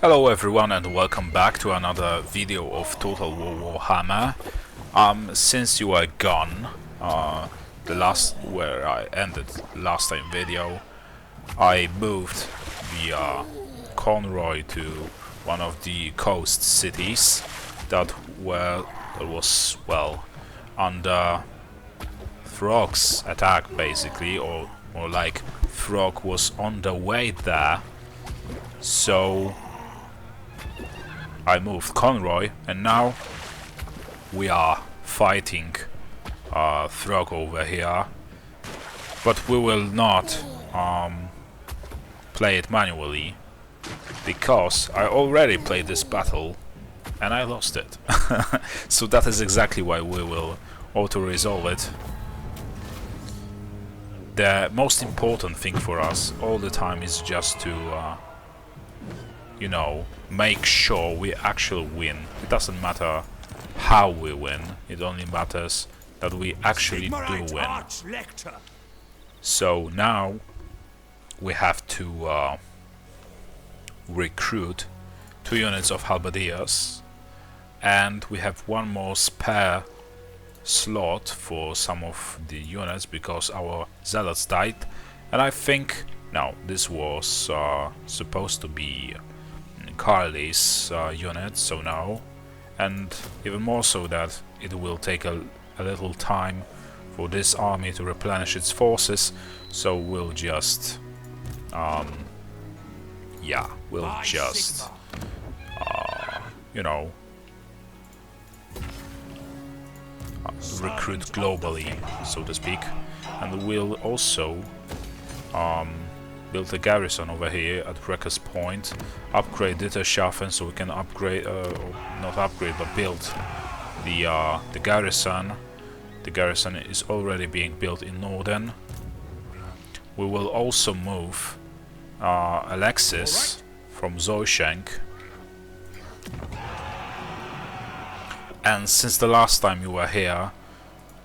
Hello everyone and welcome back to another video of Total War Warhammer. Since you are gone, where I ended last time video, I moved the convoy to one of the coast cities that was under Throg's attack basically, or more like Throg was on the way there, so I moved Conroy, and now we are fighting Throg over here, but we will not play it manually, because I already played this battle and I lost it. So that is exactly why we will auto-resolve it. The most important thing for us all the time is just to you know, make sure we actually win. It doesn't matter how we win, it only matters that we actually do win. So now we have to recruit 2 units of halberdiers, and we have one more spare slot for some of the units because our zealots died, and I think now this was supposed to be Karl's unit, so no, and even more so that it will take a little time for this army to replenish its forces, so we'll just you know, recruit globally, so to speak, and we'll also build a garrison over here at Wrecker's Point, upgrade Ditterschaffen so we can upgrade, not upgrade, but build the garrison. The garrison is already being built in Norden. We will also move Alexis from Zoishenk. And since the last time you were here,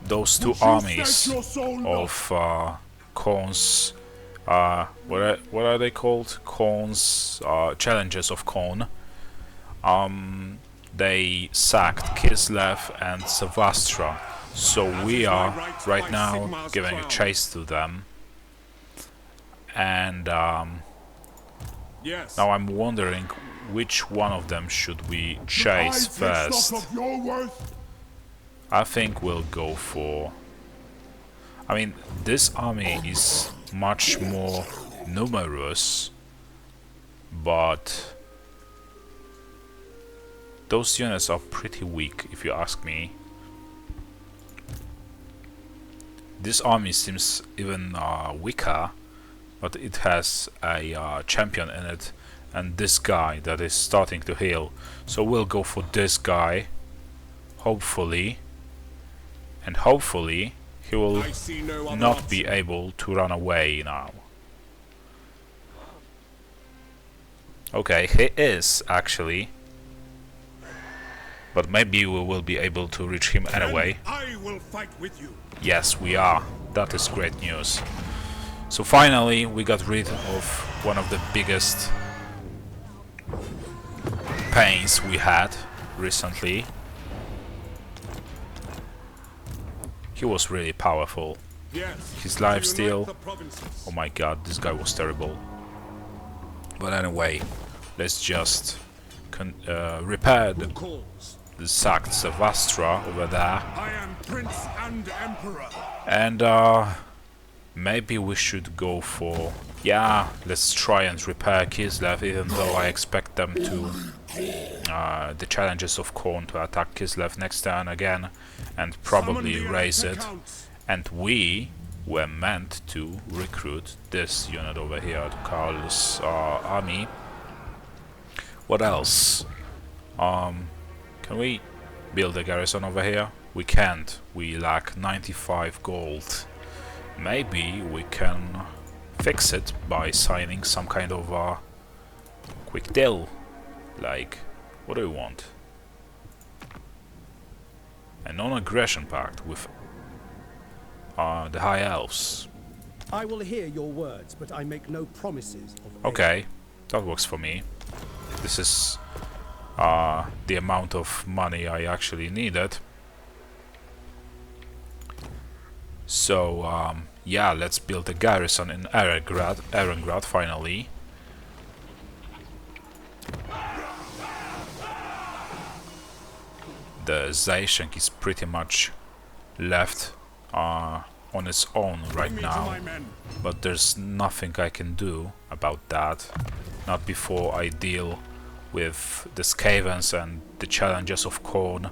those two armies of Korn's, what are they called? Korn's Challengers of Korn. They sacked Kislev and Savastra, so we are right now giving a chase to them. And now I'm wondering which one of them should we chase first. I think we'll go for... I mean, this army is much more numerous, but those units are pretty weak, if you ask me. This army seems even weaker, but it has a champion in it, and this guy that is starting to heal. So we'll go for this guy, hopefully, and hopefully he will not be able to run away now. Okay, he is actually, but maybe we will be able to reach him anyway. I will fight with you. Yes, we are. That is great news. So finally we got rid of one of the biggest pains we had recently. He was really powerful. His lifesteal, oh my god, this guy was terrible. But anyway, let's just repair the sacked Savastra over there. I am Prince and Emperor. And maybe we should go for... yeah, let's try and repair Kislev, even though I expect them to... the Challengers of Korn to attack Kislev next turn again and probably raise it. And we were meant to recruit this unit over here to Karl's army. What else? Can we build a garrison over here? We can't. We lack 95 gold. Maybe we can fix it by signing some kind of quick deal. Like, what do you want? A non-aggression pact with the High Elves. I will hear your words, but I make no promises of aid. Okay, that works for me. this is the amount of money I actually needed. So yeah, let's build a garrison in Erengrad finally. The Zaisheng is pretty much left on its own right now, but there's nothing I can do about that. Not before I deal with the Skavens and the challenges of Korn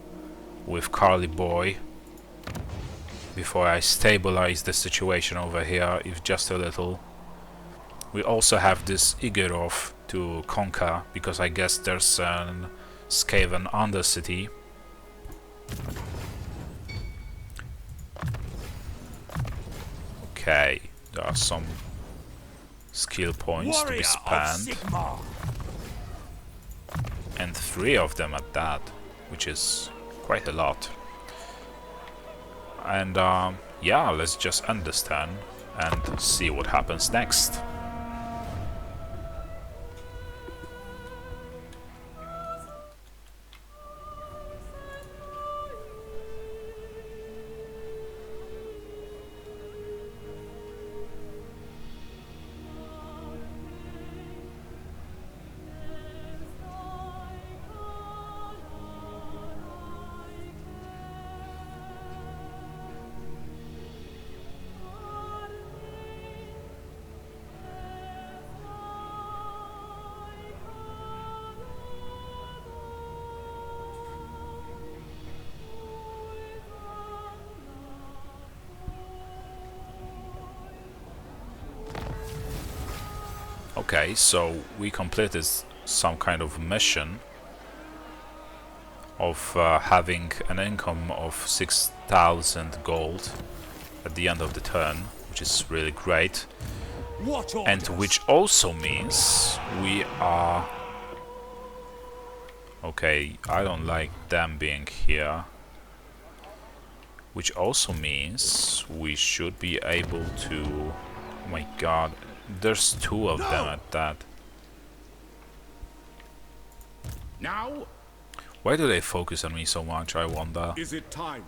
with Karl boy. Before I stabilize the situation over here, if just a little. We also have this Igorov to conquer, because I guess there's an Skaven Undercity. Okay, there are some skill points to be spent. And 3 of them at that, which is quite a lot. And yeah, let's just end this turn and see what happens next. Okay, so we completed some kind of mission of having an income of 6,000 gold at the end of the turn, which is really great. And which also means we are... Okay, I don't like them being here. Which also means we should be able to... Oh my god, there's 2 of them at that. Now? Why do they focus on me so much, I wonder? Is it time?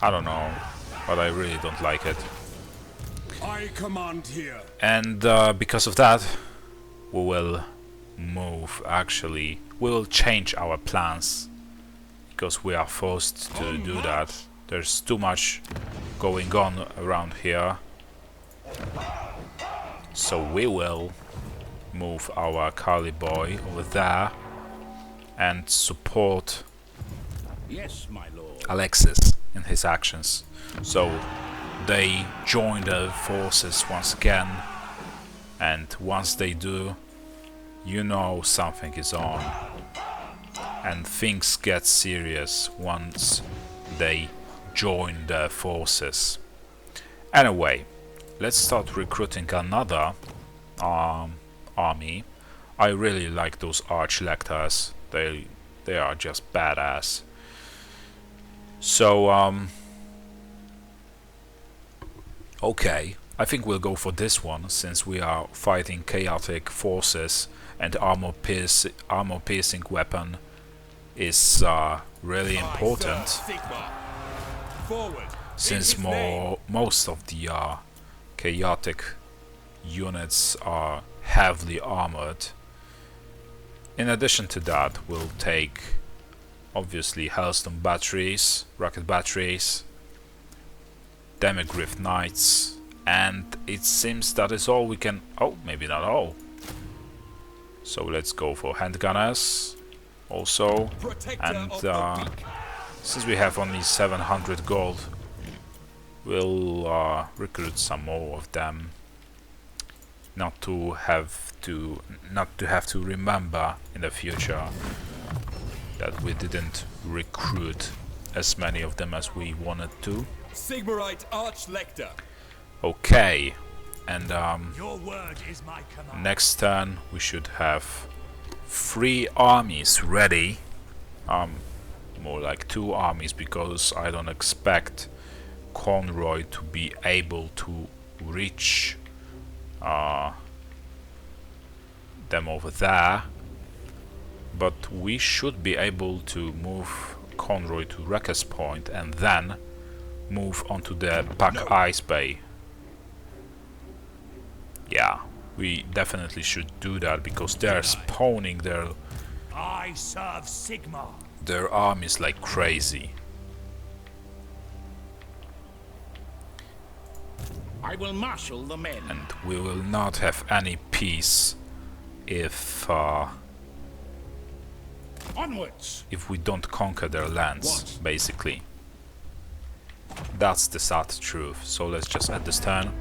I don't know, but I really don't like it. I command here. And because of that, we will move, actually. We will change our plans, because we are forced to do that. There's too much going on around here. So we will move our Karl boy over there and support Yes, my lord. Alexis in his actions. So they join the forces once again, and once they do, you know something is on. And things get serious once they join the forces. Anyway, let's start recruiting another army. I really like those arch-lectors. They are just badass. So okay, I think we'll go for this one, since we are fighting chaotic forces and armor-piercing weapon is really important, since most of the chaotic units are heavily armored. In addition to that, we'll take obviously Hellstone batteries, rocket batteries, Demigryph knights, and it seems that is all we can... Oh, maybe not all. So let's go for handgunners also, and since we have only 700 gold, we'll recruit some more of them. Not to have to remember in the future that we didn't recruit as many of them as we wanted to. Sigmarite Arch-Lector. Okay, and Your word is my command. next turn we should have 3 armies ready. More like 2 armies, because I don't expect Conroy to be able to reach them over there. but we should be able to move Conroy to Wrecker's Point and then move onto the Pack Ice Bay. Yeah, we definitely should do that because they're spawning I serve Sigmar. their armies like crazy. I will marshal the men. And we will not have any peace Onwards. if we don't conquer their lands, basically. That's the sad truth. So let's just end this turn.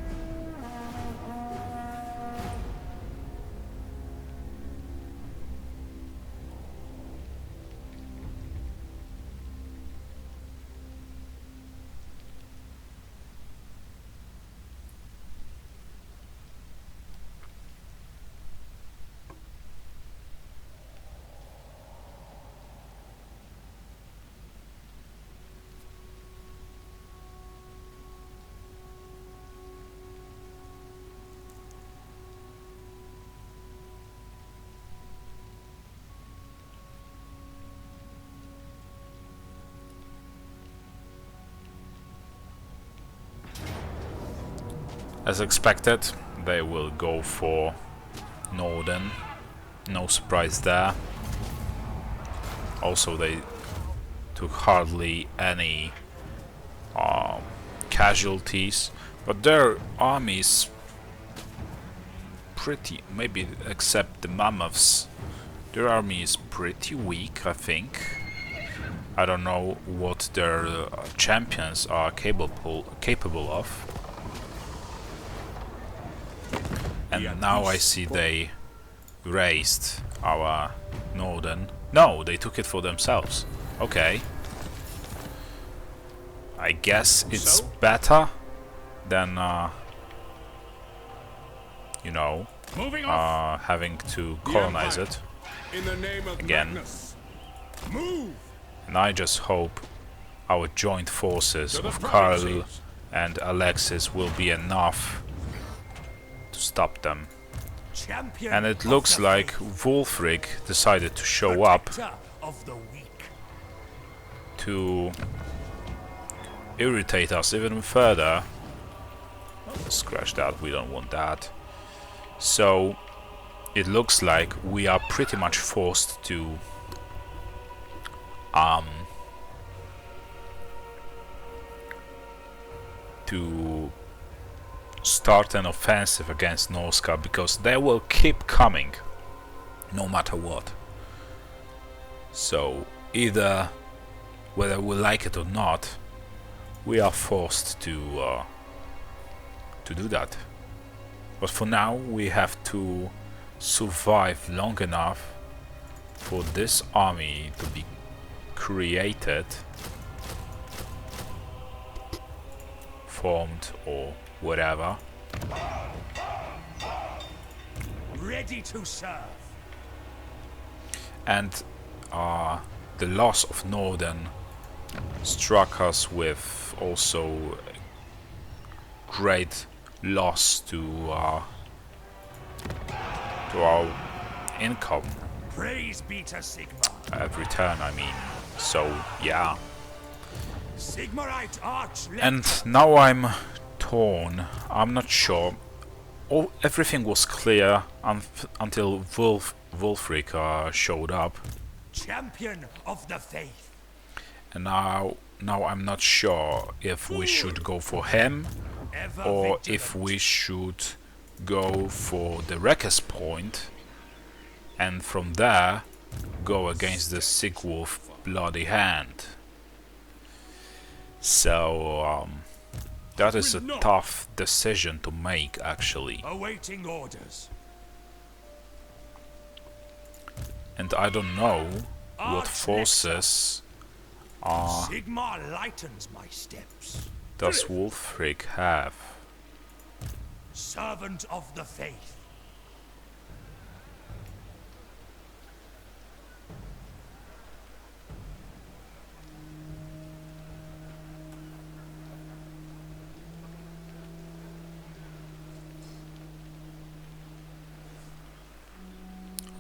As expected, they will go for Northern. No surprise there. Also, they took hardly any casualties, but their army is pretty, maybe except the mammoths, their army is pretty weak, I think. I don't know what their champions are capable of. And now I see they raised our Northern. No, they took it for themselves. Okay. I guess it's better than, you know, having to colonize it In the name of again. Magnus. Move. And I just hope our joint forces of Karl and Alexis will be enough to stop them. Champion And it of looks the like faith, Wulfric decided to show up protector of the weak. to irritate us even further. Scratch that, we don't want that. So it looks like we are pretty much forced to start an offensive against Norska, because they will keep coming no matter what. So either, whether we like it or not, we are forced to do that. But for now we have to survive long enough for this army to be created, formed or whatever. Ready to serve. And the loss of Northern struck us with also great loss to our income Praise be to Sigmar. every turn, I mean. So yeah. Sigmarite Archlector. And now I'm torn. I'm not sure. Everything was clear until Wulfric showed up, Champion of the faith. and now I'm not sure if we should go for him Ever or vigilant. if we should go for the Wrecker's Point and from there go against the Sigwolf Bloody Hand. So that is a tough decision to make, actually. Awaiting orders. And I don't know what Archlector. forces Sigmar lightens my steps. does Wulfric have. Servant of the faith.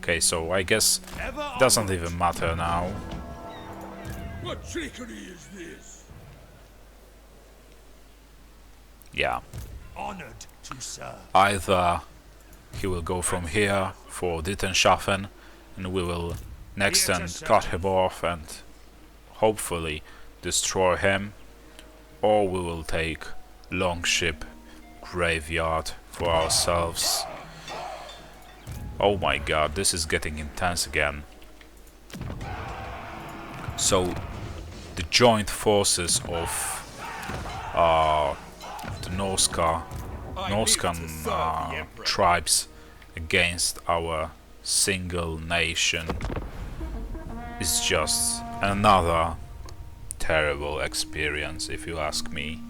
Okay, so I guess Ever it doesn't onward. even matter now. What trickery is this? Yeah, Honored to serve. either he will go from here for Dittenschaffen and we will next Here to turn serve. cut him off and hopefully destroy him, or we will take Longship Graveyard for ourselves. Oh my god, this is getting intense again. So the joint forces of the Norscan tribes against our single nation is just another terrible experience, if you ask me.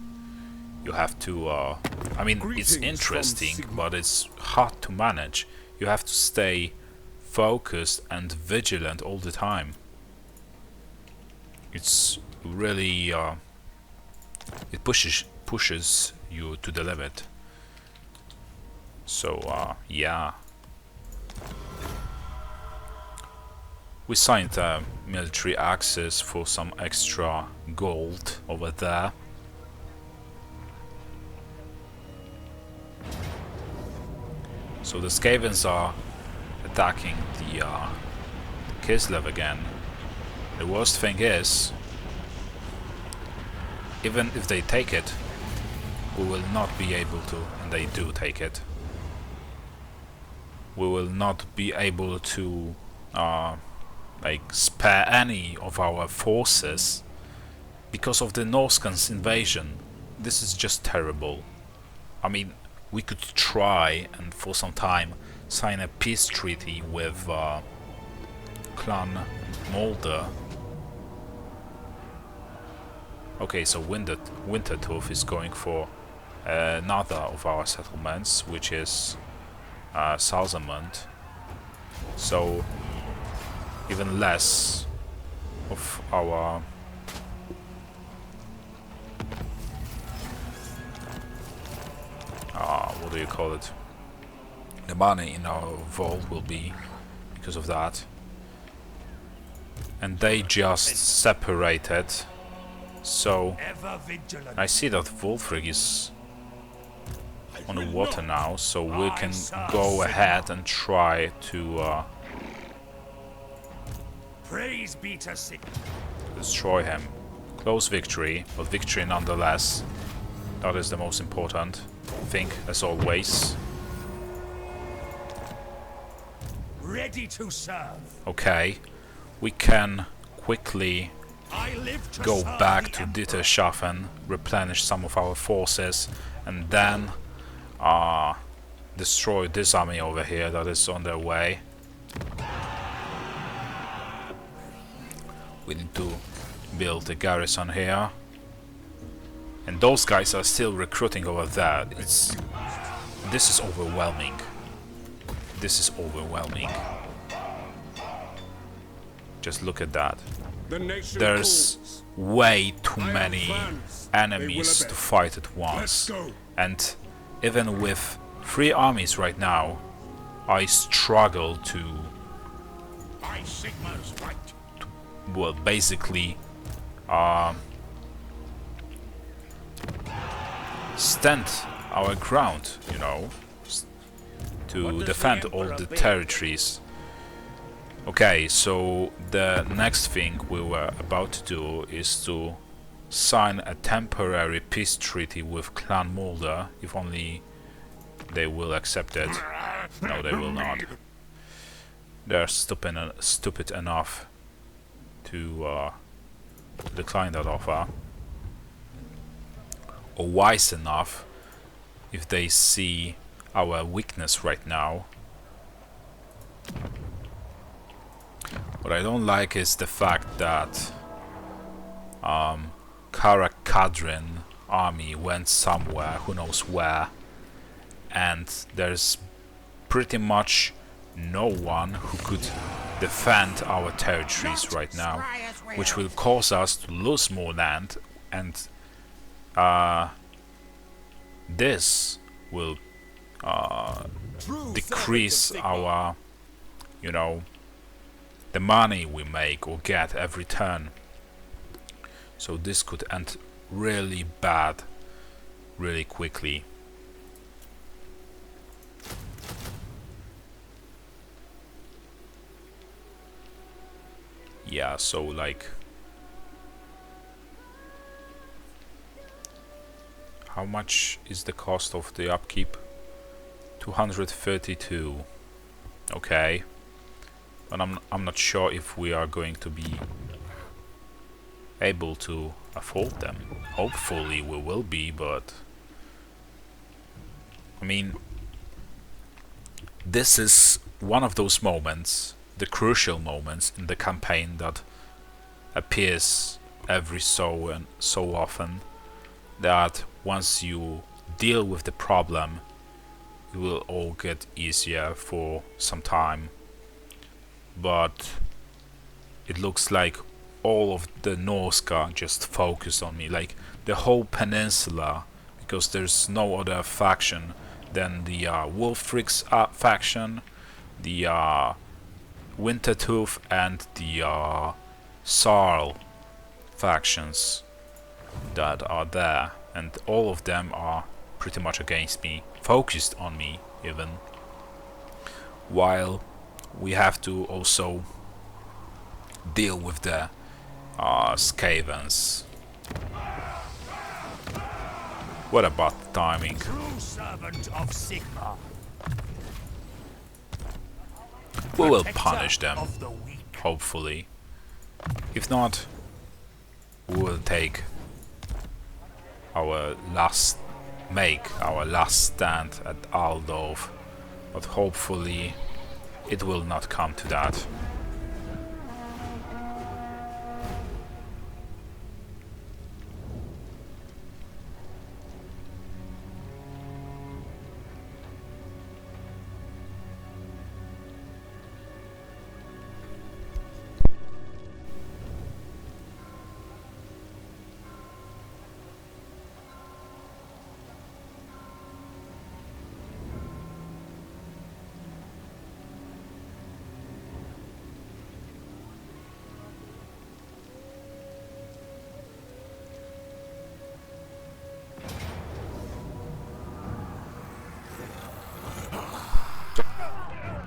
You have to, I mean, it's Greetings from interesting, Sigma. but it's hard to manage. You have to stay focused and vigilant all the time. It's really, it pushes you to the limit. So, yeah. We signed a military access for some extra gold over there. So the Skavens are attacking the Kislev again. The worst thing is, even if they take it, we will not be able to, and they do take it, we will not be able to like spare any of our forces because of the Norscans invasion. This is just terrible. I mean, we could try and for some time sign a peace treaty with Clan Mulder. Okay, so Wintertooth is going for another of our settlements, which is Salzamund. So even less of our what do you call it? The money in our vault will be because of that. And they just separated. So Ever vigilant. I see that Wolfrig is on the water now, so we can go ahead and try to Praise be to Sigma. destroy him. Close victory, but victory nonetheless. That is the most important thing, as always. Ready to serve. Okay, we can quickly I live to go serve back the to Emperor. Ditterschaffen, replenish some of our forces, and then destroy this army over here that is on their way. We need to build a garrison here. And those guys are still recruiting over there. This is overwhelming. This is overwhelming. Just look at that. The nation There's calls. way too I am many Franz. enemies They will to obey. fight at once. Let's go. And even with 3 armies right now, I struggle to, By Sigma's right. well, basically stand our ground, you know, to defend all the territories. Okay, so the next thing we were about to do is to sign a temporary peace treaty with Clan Mulder, if only they will accept it. No, they will not. They're stupid enough to decline that offer, or wise enough if they see our weakness right now. What I don't like is the fact that Karakadrin army went somewhere, who knows where, and there's pretty much no one who could defend our territories right now, which will cause us to lose more land, and this will decrease our you know, the money we make or get every turn. So this could end really bad really quickly. Yeah, so like, how much is the cost of the upkeep? 232. Okay, but I'm not sure if we are going to be able to afford them. Hopefully we will be, but I mean, this is one of those moments, the crucial moments in the campaign that appears every so often, that once you deal with the problem, it will all get easier for some time. But it looks like all of the Norska just focused on me, like the whole peninsula, because there's no other faction than the Wolfric's faction, the Wintertooth, and the Sarl factions that are there, and all of them are pretty much against me, focused on me even, while we have to also deal with the Skavens. What about the timing? True servant of Sigmar. We will Protector punish them, of the weak. hopefully. If not, we will make our last stand at Aldorf, but hopefully it will not come to that.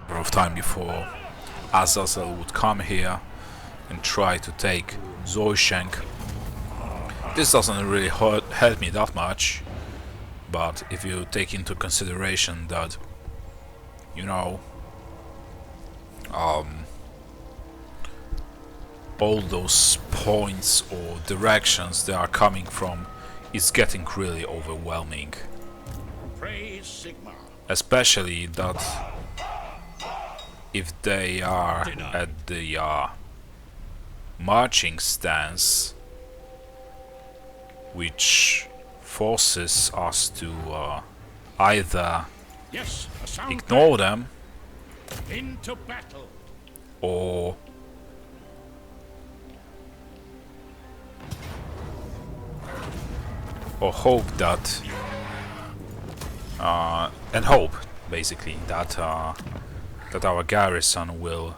Of time before Azazel would come here and try to take Zoyshenk. This doesn't really help me that much, but if you take into consideration that, you know, all those points or directions they are coming from, it's getting really overwhelming. Praise Sigmar. Especially that if they are at the marching stance, which forces us to either Yes, a sound ignore them into battle. or hope that and hope basically that that our garrison will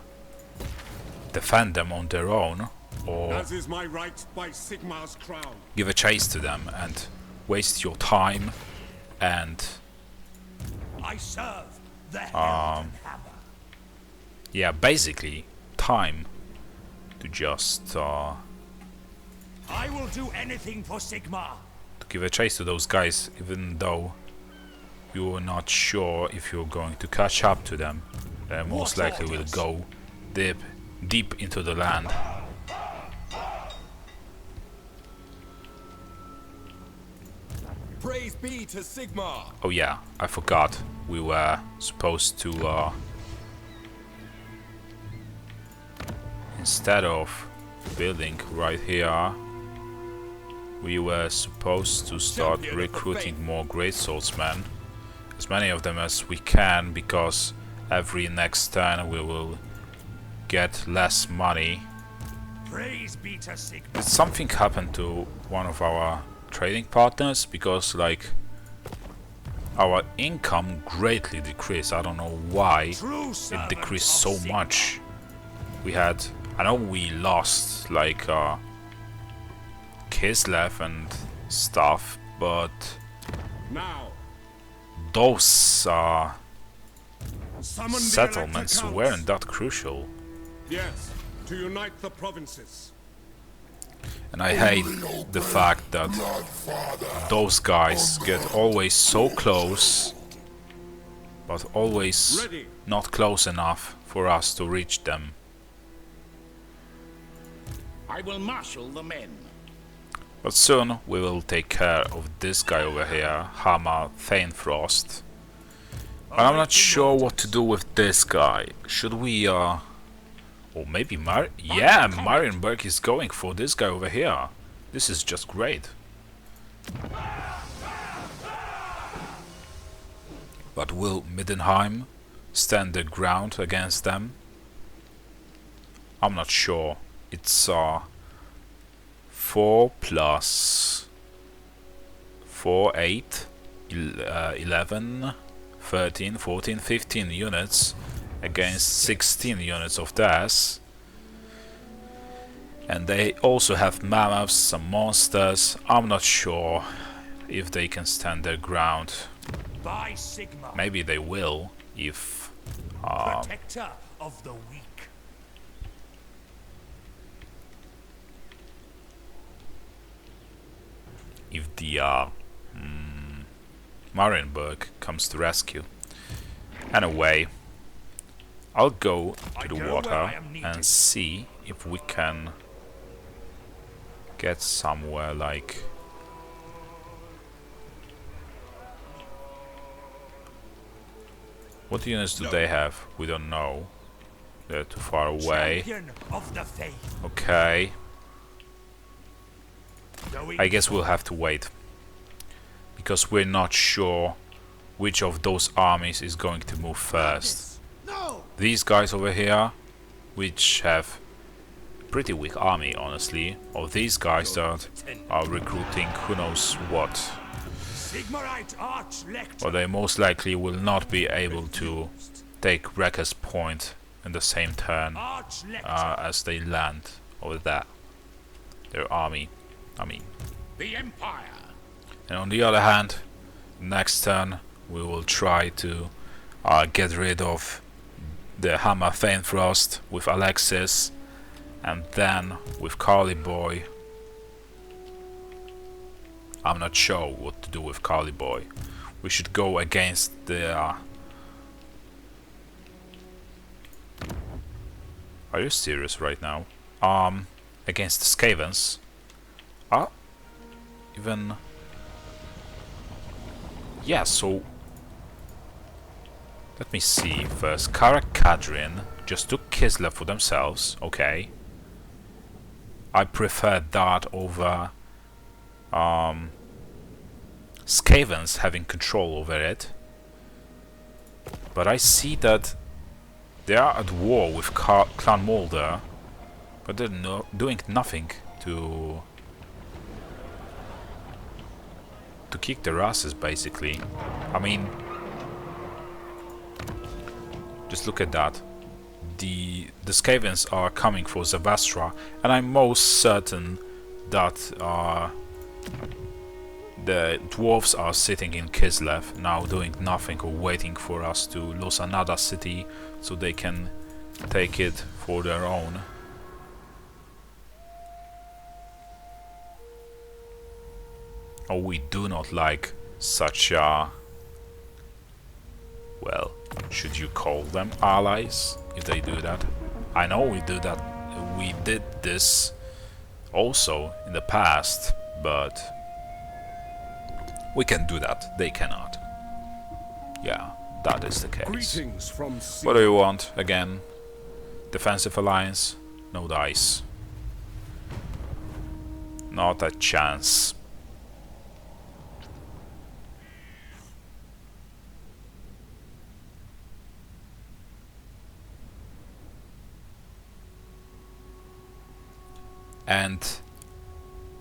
defend them on their own, or As is my right by Sigmar's crown. give a chase to them and waste your time and I serve the Helden Hammer. yeah, basically time to just I will do anything for Sigmar. to give a chase to those guys, even though you're not sure if you're going to catch up to them. They most likely will go deep into the land. Praise be to Sigmar! Oh yeah, I forgot. We were supposed to instead of building right here, we were supposed to start recruiting more great swordsmen, as many of them as we can, because every next turn we will get less money. Praise be to Sigmar. Did something happen to one of our trading partners? Because like our income greatly decreased. I don't know why True it servant decreased of so Sigmar. much. We had, I know we lost like Kislev and stuff, but Now, those summon the settlements Elector weren't Counts. that crucial. Yes, to unite the provinces. And I hate the fact that those guys get always so close, but always Ready. not close enough for us to reach them. I will marshal the men. But soon we will take care of this guy over here, Hammer Thainfrost. But I'm not sure what to do with this guy. Should we, or maybe yeah, Marienburg is going for this guy over here. This is just great. But will Middenheim stand their ground against them? I'm not sure. It's 4 plus 4, 8, 11, 13, 14, 15 units against 16 units of theirs. And they also have mammoths, some monsters. I'm not sure if they can stand their ground. By Sigmar, Maybe they will if protector of the weak. the Marienburg comes to rescue. Anyway, I'll go I to the go where water I am needed. and see if we can get somewhere like... What units do they have? We don't know. They're too far away. Champion of the faith. Okay, Going I guess we'll have to wait. Because we're not sure which of those armies is going to move first. No. These guys over here, which have a pretty weak army, honestly, or these guys that are recruiting who knows what. Sigmarite Arch-Lector. Or they most likely will not be able to take Wrecker's Point in the same turn Arch-Lector. as they land over there. Their army, I mean. The Empire. And on the other hand, next turn we will try to get rid of the Hammer Thainfrost with Alexis, and then with Carly Boy. I'm not sure what to do with Carly Boy. We should go against the... Are you serious right now? Against the Skavens. Even... Yeah, so... Let me see first. Karakadrin just took Kislev for themselves, okay. I prefer that over Skavens having control over it. But I see that they are at war with Clan Mulder, but they're doing nothing to kick their asses, basically. I mean, just look at that. The Skavens are coming for Zavastra, and I'm most certain that the dwarves are sitting in Kislev now, doing nothing or waiting for us to lose another city so they can take it for their own. Oh, we do not like such well, should you call them allies if they do that? I know we do that. We did this also in the past, but we can do that. They cannot. Yeah, that is the case. Greetings from What do you want again? Defensive alliance? No dice. Not a chance. And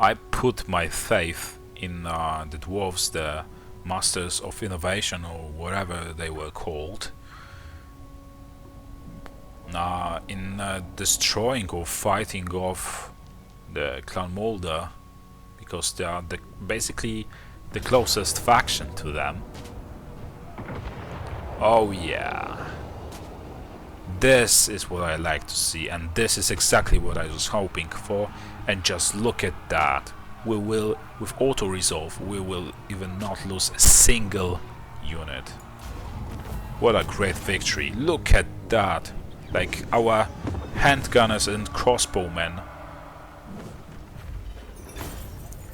I put my faith in the dwarves, the Masters of Innovation or whatever they were called, in destroying or fighting off the Clan Mulder, because they are basically the closest faction to them. Oh yeah, this is what I like to see, and this is exactly what I was hoping for. And just look at that. We will, with auto-resolve, we will even not lose a single unit. What a great victory. Look at that. Like, our handgunners and crossbowmen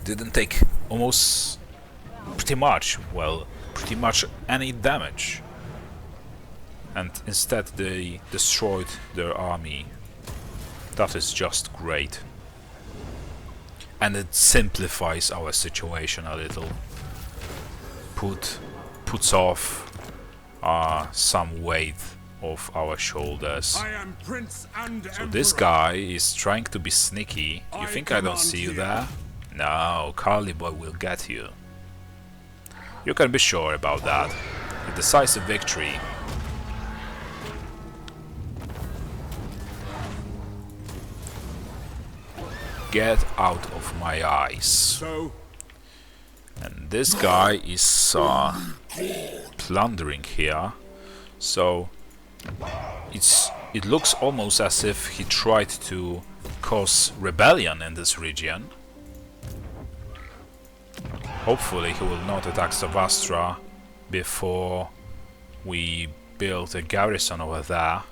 didn't take almost pretty much any damage. And instead they destroyed their army. That is just great. And it simplifies our situation a little. Puts off some weight off our shoulders. I am Prince and So this guy is trying to be sneaky. You think I don't see you there? No, Karl boy will get you. You can be sure about that. A decisive victory. Get out of my eyes. So, And this guy is plundering here, so it looks almost as if he tried to cause rebellion in this region. Hopefully he will not attack Savastra before we build a garrison over there.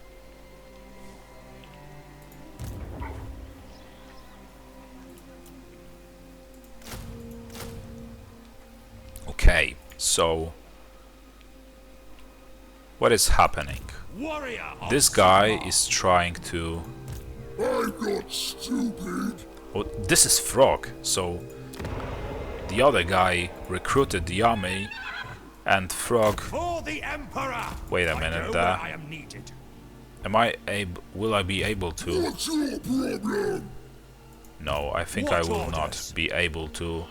Okay, so what is happening? Warrior of This guy is trying to... I'm not stupid. Oh, this is Frog, so the other guy recruited the army and Frog... For the Emperor. Wait a I minute know there. where I am needed. Will I be able to... What's your problem? No, I think What I will orders? not be able to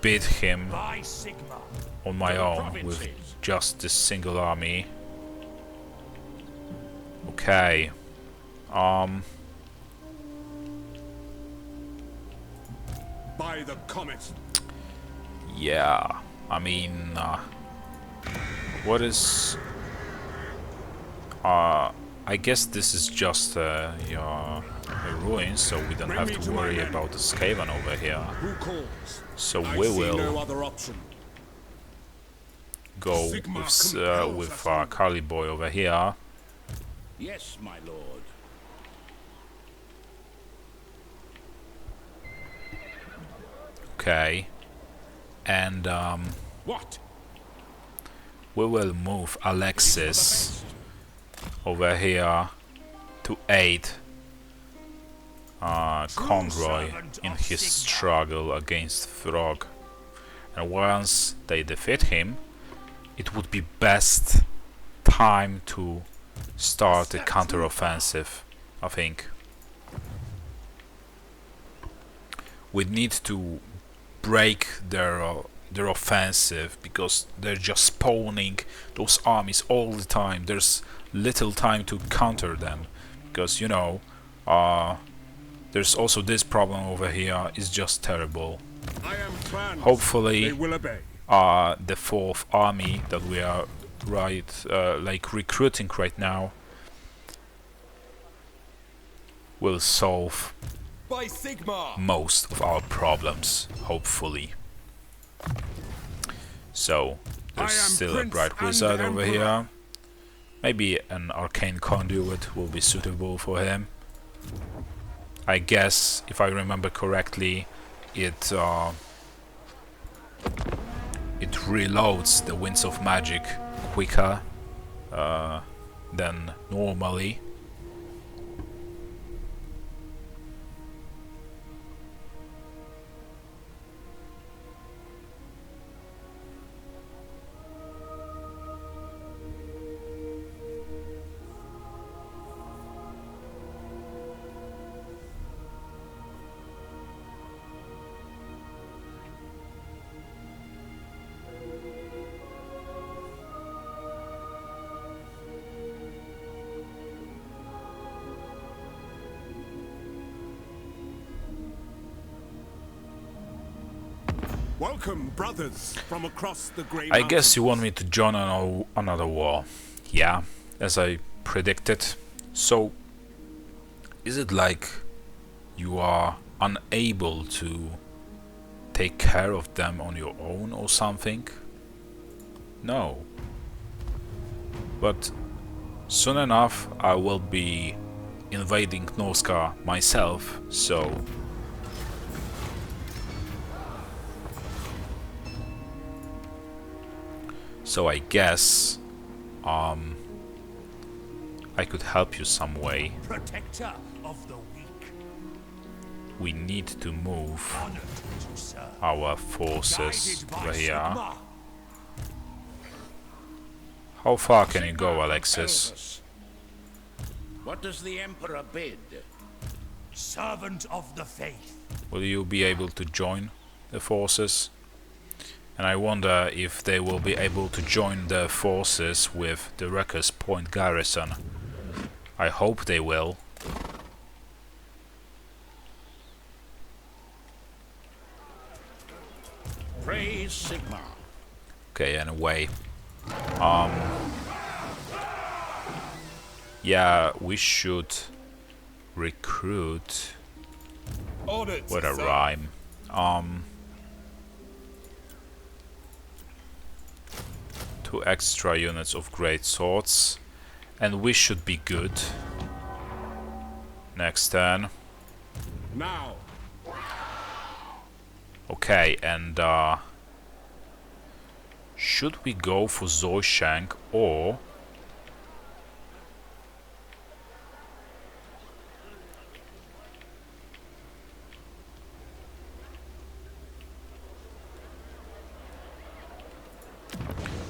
beat him By Sigma. on my the own with provinces. just this single army. Okay. By the comet. Yeah. I mean, what is... I guess this is just a ruin, so we don't Bring have me to to my worry men. about the Skaven over here. Who calls? So I we see will no other option. go Sigma with compels us. Karl boy over here. Yes, my lord. Okay. And What? we will move Alexis over here to aid Conroy in his struggle against Frog. And once they defeat him, it would be best time to start a counter-offensive, I think. We need to break their offensive, because they're just spawning those armies all the time. There's little time to counter them, because, you know, there's also this problem over here. It's just terrible. I am Franz. Hopefully They will obey. the 4th army that we are like recruiting right now will solve By Sigma. most of our problems, hopefully. So there's I am still a Prince bright and wizard over Emperor. here. Maybe an arcane conduit will be suitable for him. I guess, if I remember correctly, it reloads the Winds of Magic quicker than normally. Welcome, brothers, from across the Grey I guess you want Mountains. me to join another war. Yeah, as I predicted. So, is it like you are unable to take care of them on your own or something? No. But soon enough I will be invading Norska myself, so I guess I could help you some way. Protector of the weak. We need to move Honored to serve. our forces Guided by over here. Sigmar. How far can you go, Alexis? Elvis. What does the Emperor bid? Servant of the faith. Will you be able to join the forces? And I wonder if they will be able to join their forces with the Wrecker's Point garrison. I hope they will. Praise Sigmar. Okay, anyway. Yeah, we should recruit. Ordered, What a sir. rhyme. 2 extra units of great swords, and we should be good. Next turn. Now, Okay, and should we go for Zoishank or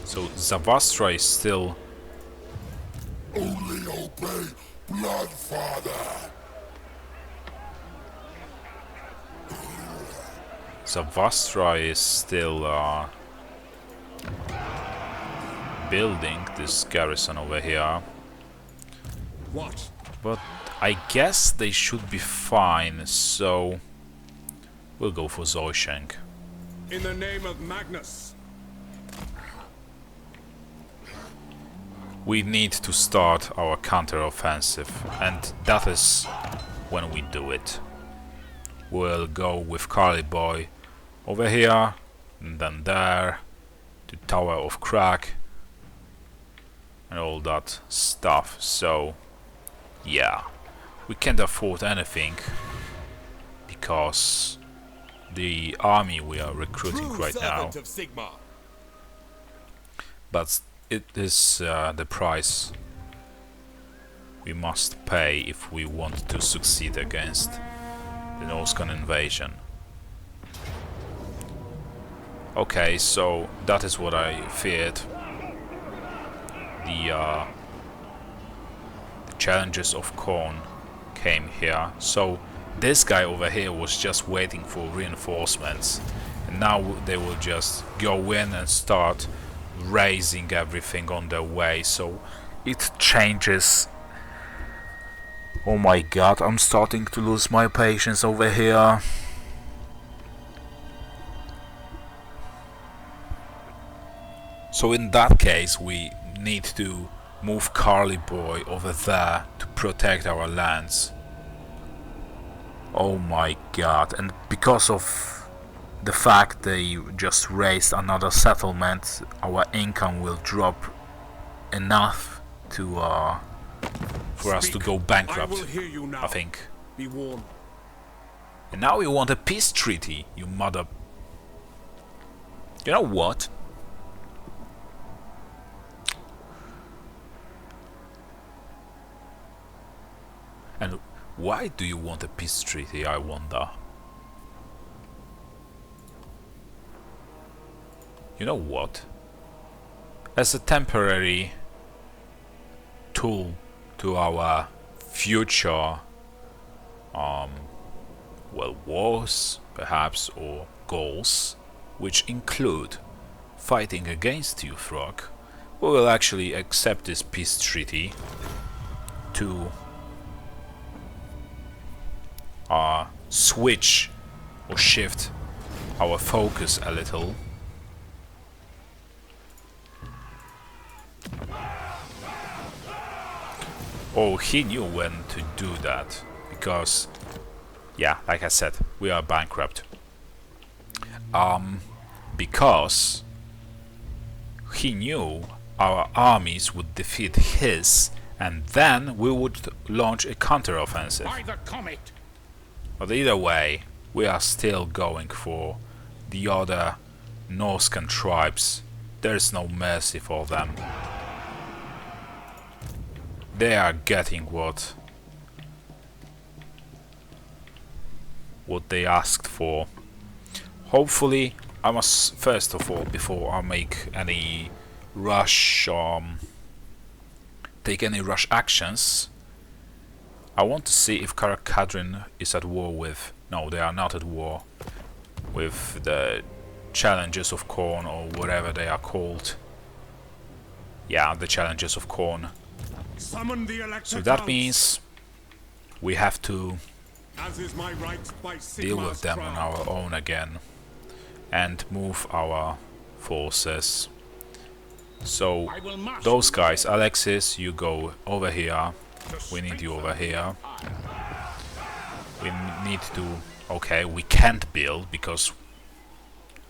so Zavastra is still Only obey Bloodfather. Zavastra is still building this garrison over here, what? but I guess they should be fine, so we'll go for Zoishank. In the name of Magnus. We need to start our counter-offensive, and that is when we do it. We'll go with Carly Boy over here, and then there, to Tower of Crack, and all that stuff. So, yeah, we can't afford anything, because the army we are recruiting True right now, servant of Sigmar. but it is the price we must pay if we want to succeed against the Norscan invasion. Okay, so that is what I feared. The challenges of Khorne came here. So this guy over here was just waiting for reinforcements, and now they will just go in and start raising everything on their way. So it changes. Oh my god, I'm starting to lose my patience over here. So in that case we need to move Carly Boy over there to protect our lands. Oh my god, and because of the fact they just raised another settlement, our income will drop enough to for us to Speak. go I bankrupt, will hear you now. I think. Be warned. And now you want a peace treaty, you mother... You know what? And why do you want a peace treaty, I wonder? You know what? As a temporary tool to our future well, wars perhaps, or goals, which include fighting against you, Throg, we will actually accept this peace treaty to switch or shift our focus a little. Oh, he knew when to do that, because, yeah, like I said, we are bankrupt. Because he knew our armies would defeat his, and then we would launch a counter-offensive. By the comet! But either way, we are still going for the other Norscan tribes. There's no mercy for them. They are getting what they asked for. Hopefully, I must first of all, before I make any rush, take any rush actions, I want to see if Karakadrin is at war with... No, they are not at war with the Challenges of Khorne, or whatever they are called. Yeah, the Challenges of Khorne. Summon the Elector. So that means we have to as is my right by deal with Sigmar's them on crown. our own again and move our forces. So I will march those guys, Alexis, you go over here. We need you over here. We need to... Okay, we can't build because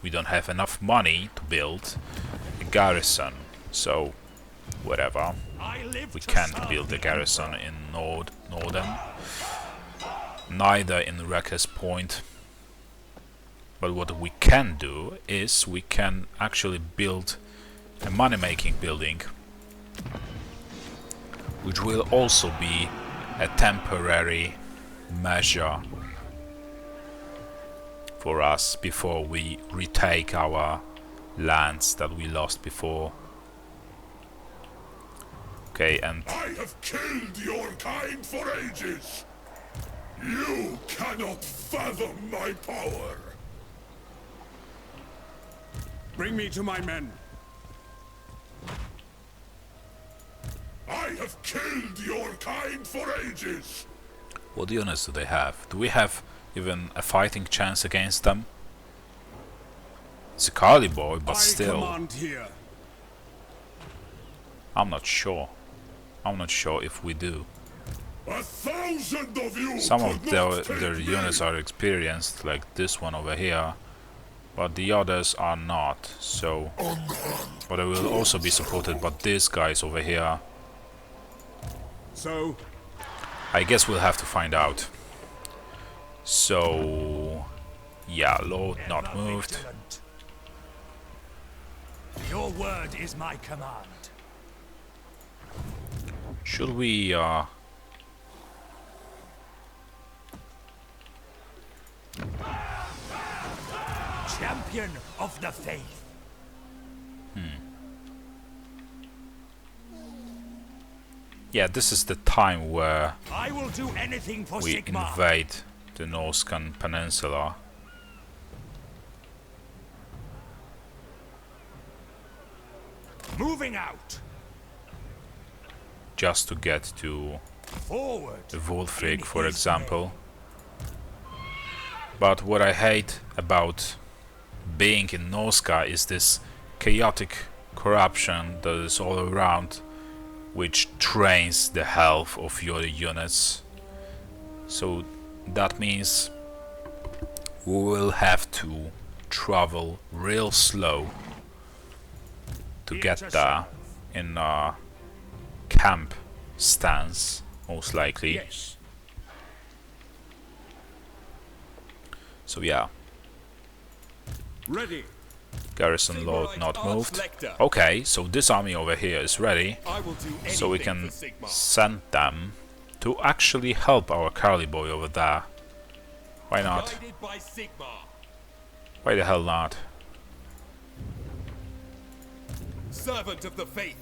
we don't have enough money to build a garrison. So, whatever. We can't build a garrison in Norden. Neither in Wrecker's Point. But what we can do is we can actually build a money-making building, which will also be a temporary measure for us before we retake our lands that we lost before. Okay, and I have killed your kind for ages. You cannot fathom my power. Bring me to my men. I have killed your kind for ages. what units do they have? Do we have even a fighting chance against them? It's a Karl boy, but I still, command here. I'm not sure. I'm not sure if we do. 1,000 of you. Some of could not their take units me. are experienced, like this one over here, but the others are not. So, but I will also be supported by these guys over here. So, I guess we'll have to find out. So, yeah, Lord not Ever moved. vigilant. Your word is my command. Should we, Champion of the faith. yeah, this is the time where I will do anything for we Sigmar. invade the Norscan Peninsula. Moving out. Just to get to Forward. the Wolfrig, In for his example. But what I hate about being in Norsca is this chaotic corruption that is all around, which drains the health of your units. So that means we will have to travel real slow to get there in a camp stance, most likely. Yes. So yeah, ready. garrison lord not moved. Okay, so this army over here is ready, I will do anything so we can for Sigmar. send them to actually help our Karl boy over there. Why not? Guided by Sigmar. Why the hell not? Servant of the faith.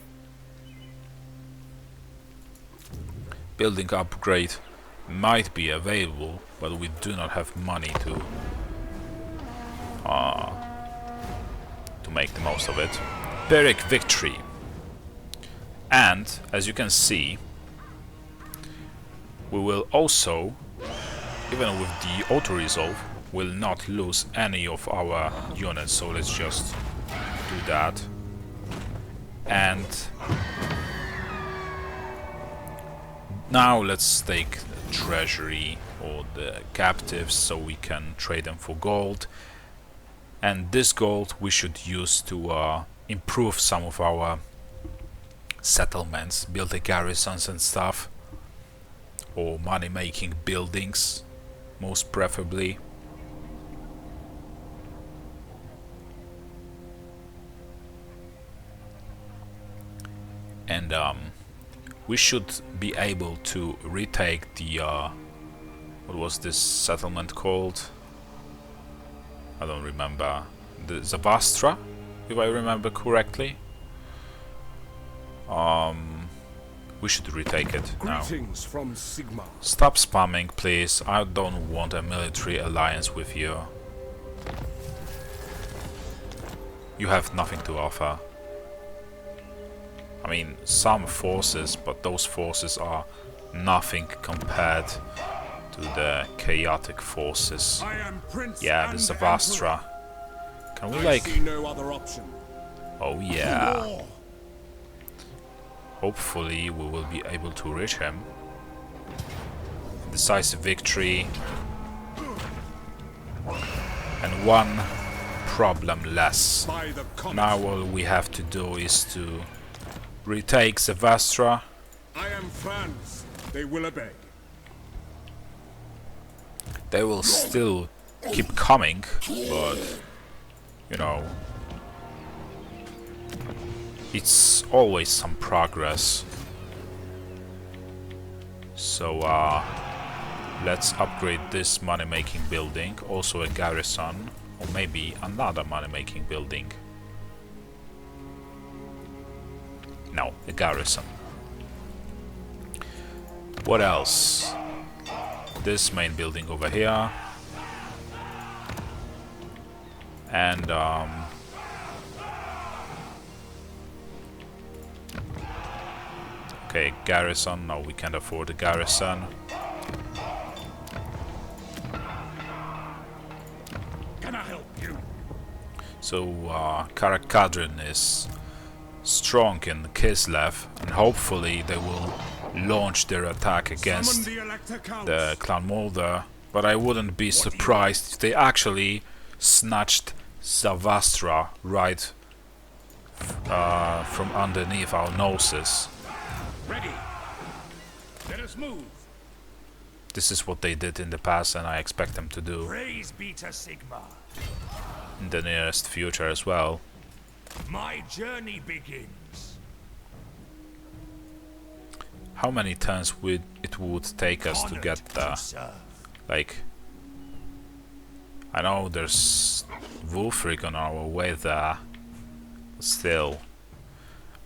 Building upgrade might be available, but we do not have money to make the most of it. Beric victory. And as you can see, we will also, even with the auto resolve, will not lose any of our units, so let's just do that. And now let's take the treasury or the captives so we can trade them for gold. And this gold we should use to improve some of our settlements, build the garrisons and stuff, or money-making buildings, most preferably. And we should be able to retake the what was this settlement called? I don't remember. The Zavastra, if I remember correctly. We should retake it now. Greetings from Sigma. Stop spamming, please. I don't want a military alliance with you. You have nothing to offer. I mean, some forces, but those forces are nothing compared to the chaotic forces. I am Prince Yeah, and the Zavastra. Can we like... see no other option. Oh yeah. Hopefully we will be able to reach him. Decisive victory. And one problem less. By the comet. Now all we have to do is to retake Zavastra. I am Franz. They will obey. They will still keep coming, but you know, it's always some progress. So let's upgrade this money-making building, also a garrison, or maybe another money-making building. No, a garrison. What else? This main building over here. And okay, garrison. No, we can't afford a garrison. Can I help you? So Karakadrin is strong in Kislev, and hopefully they will launch their attack against Summon the Elector Counts. the Clan Mulder, but I wouldn't be surprised if they actually snatched Zavastra right from underneath our noses. Ready. Let us move. This is what they did in the past, and I expect them to do Praise be to Sigma. in the nearest future as well. My journey begins. How many turns it would take us to Honored get there? serve. Like, I know there's Wolfric on our way there, but still.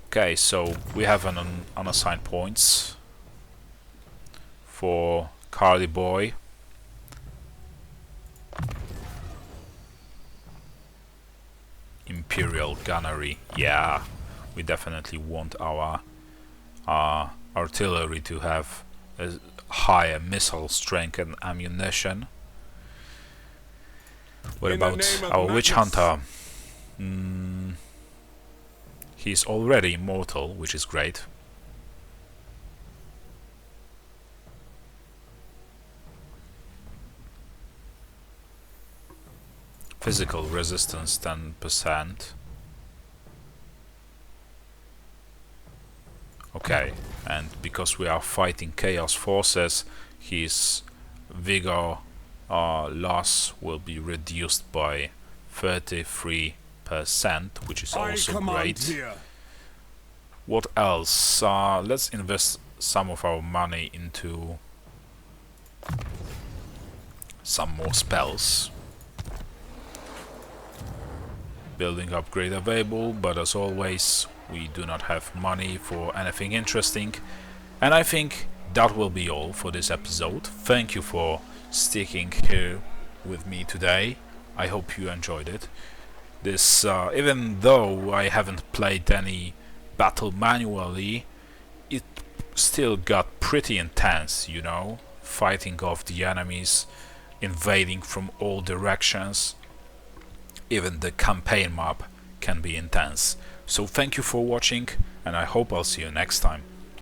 Okay, so we have an unassigned points for Carly Boy. Imperial Gunnery, yeah, we definitely want our artillery to have a higher missile strength and ammunition. What In the about name of our Witch madness. Hunter? He's already immortal, which is great. Physical resistance 10%. Okay, and because we are fighting chaos forces, his vigor loss will be reduced by 33%, which is I also command great. here. What else? Let's invest some of our money into some more spells. Building upgrade available, but as always we do not have money for anything interesting. And I think that will be all for this episode. Thank you for sticking here with me today. I hope you enjoyed it. This, even though I haven't played any battle manually, it still got pretty intense, you know, fighting off the enemies invading from all directions. Even the campaign map can be intense. So thank you for watching, and I hope I'll see you next time.